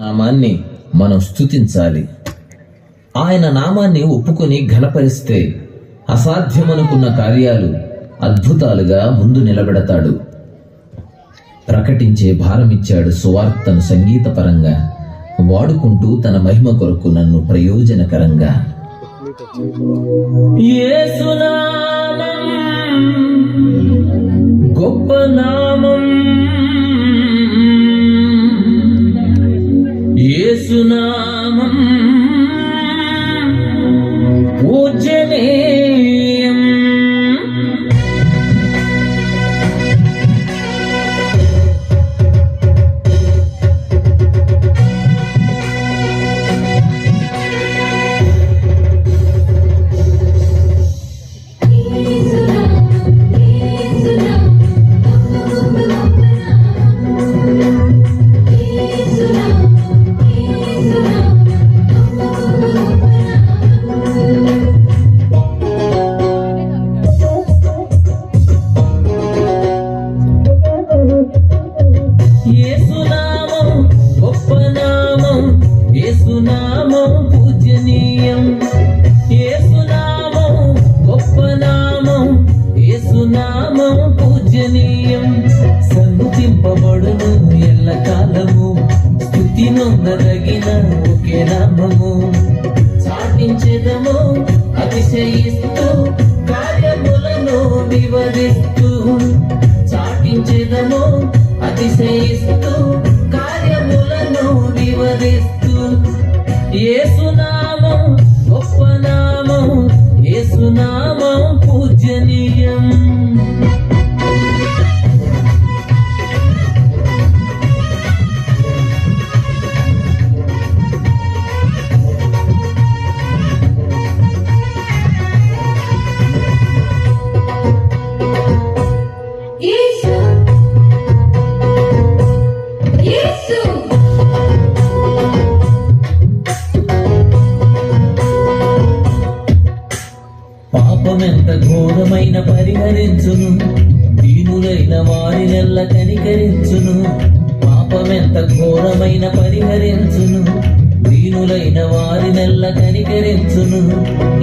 నామాన్ని మనం స్తుతించాలి. ఆయన నామాన్ని ఒప్పుకొని ఘనపరిస్తే అసాధ్యమనుకున్న కార్యాలు అద్భుతాలుగా ముందు నిలబెడతాడు. ప్రకటించే భారమిచ్చాడు సువార్తను సంగీతపరంగా, వాడుకుంటూ తన మహిమ కొరకు నన్ను ప్రయోజనకరంగా. యేసునామం గొప్ప నామం, యేసునామం పూజనీయం. యేసునామం గొప్ప నామం, యేసునామం పూజనీయం. యేసునామం గొప్ప నామం, యేసునామం పూజనీయం. సన్నుతింపబడును ఎల్లకాలము, స్తుతి నొందదగిన ఒకే నామము. చాటించెదము అతిశయిస్తూ కార్యములను వివరిస్తూ, చాటించెదము అతిశయిస్తూ కార్యములను వివరిస్తూ. యేసునామం గొప్ప నామం, యేసునామం పూజనీయం. పాపమెంత ఘోరమైన పరిహరించును, దీనులైన వారినెల్ల కనికరించును. పాపమెంత ఘోరమైన పరిహరించును, దీనులైన వారినెల్ల కనికరించును.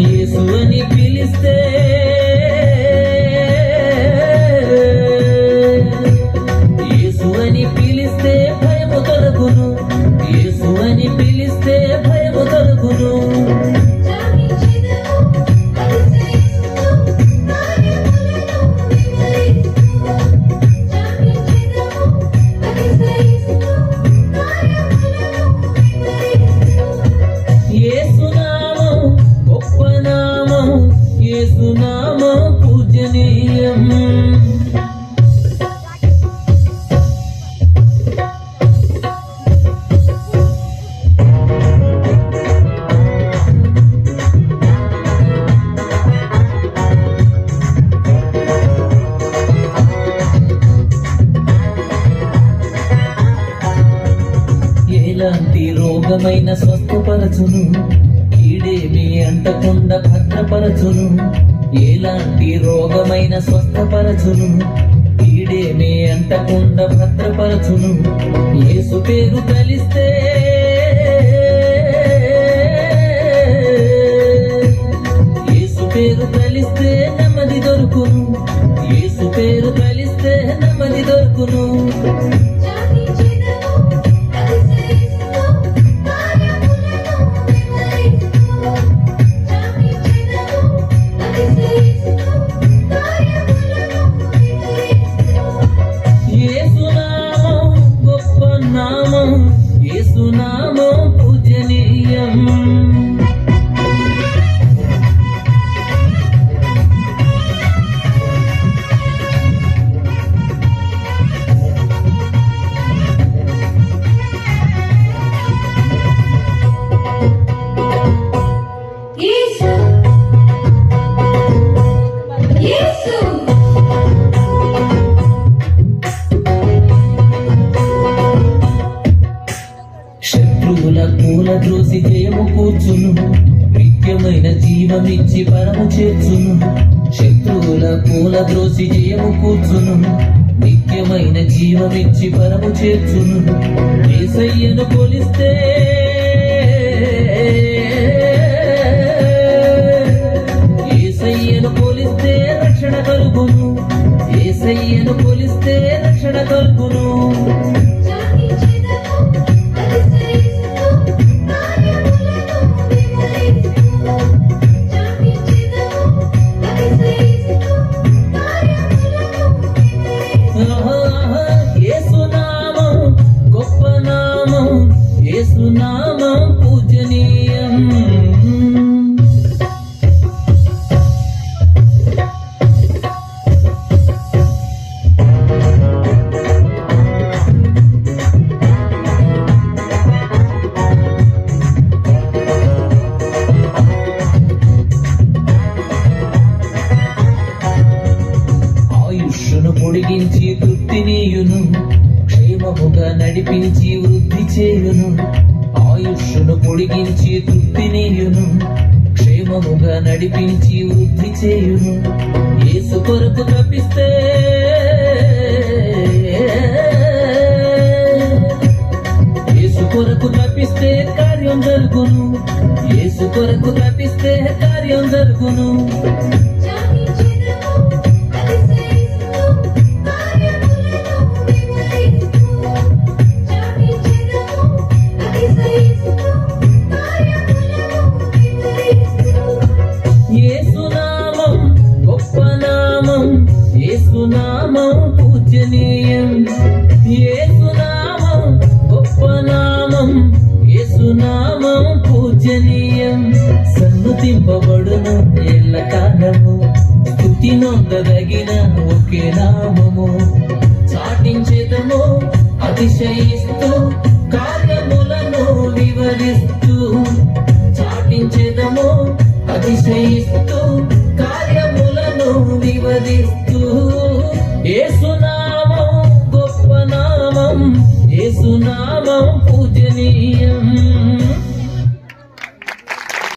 యేసు అని పిలిస్తే, యేసు అని పిలిస్తే భయము తొలగును, యేసు అని పిలిస్తే భయము తొలగును. యేసునామం గొప్ప నామం, యేసునామం పూజనీయం. ఎలాంటి రోగమైన స్వస్థపరచును, కీడేమి అంటకుండా భద్రపరచును. ఎలాంటి రోగమైన స్వస్థపరచును, కీడేమి అంటకుండా భద్రపరచును. యేసు పేరు కలిస్తే, యేసు పేరు కలిస్తే నెమ్మది దొరుకును, యేసు పేరు కలిస్తే నెమ్మది దొరుకును. యేసునామం గొప్ప నామం, యేసునామం పూజనీయం. శత్రువుల కూల ద్రోసి జయము కూర్చును, నిత్యమైన జీవమిచ్చి పరము చేర్చును. శత్రువుల కూల ద్రోసి జయము కూర్చును, నిత్యమైన జీవమిచ్చి పరము చేర్చును. యేసయ్యను కొలిస్తే యేసయ్యను కొలిస్తే రక్షణ కలుగును. యేసయ్యను కొలిస్తే రక్షణ కలుగును. యేసునామం గొప్ప నామం, యేసునామం పూజనీయం. ఆయుష్ను పొడిగించి తృప్తినీయును, క్షేమముగా నడిపించి వృద్ధి చేయును. ఆయుష్ను పొడిగించి తృప్తినీయును, క్షేమముగా నడిపించి వృద్ధి చేయును. యేసు కొరకు తప్పిస్తే యేసు కొరకు తప్పిస్తే కార్యం జరుగును. యేసు కొరకు తప్పిస్తే కార్యం జరుగును. యేసునామం గొప్ప నామం, యేసునామం పూజనీయం. యేసునామం గొప్ప నామం, యేసునామం పూజనీయం. సన్నుతింపబడును ఎల్లకాలము, స్తుతి నొందదగిన ఒకే నామము. చాటించెదము అతిశయిస్తూ, కార్యములను వివరిస్తూ. చాటించెదము అతిశయిస్తూ, కార్యములను వివరిస్తూ. యేసునామం గొప్ప నామం, యేసునామం పూజనీయం.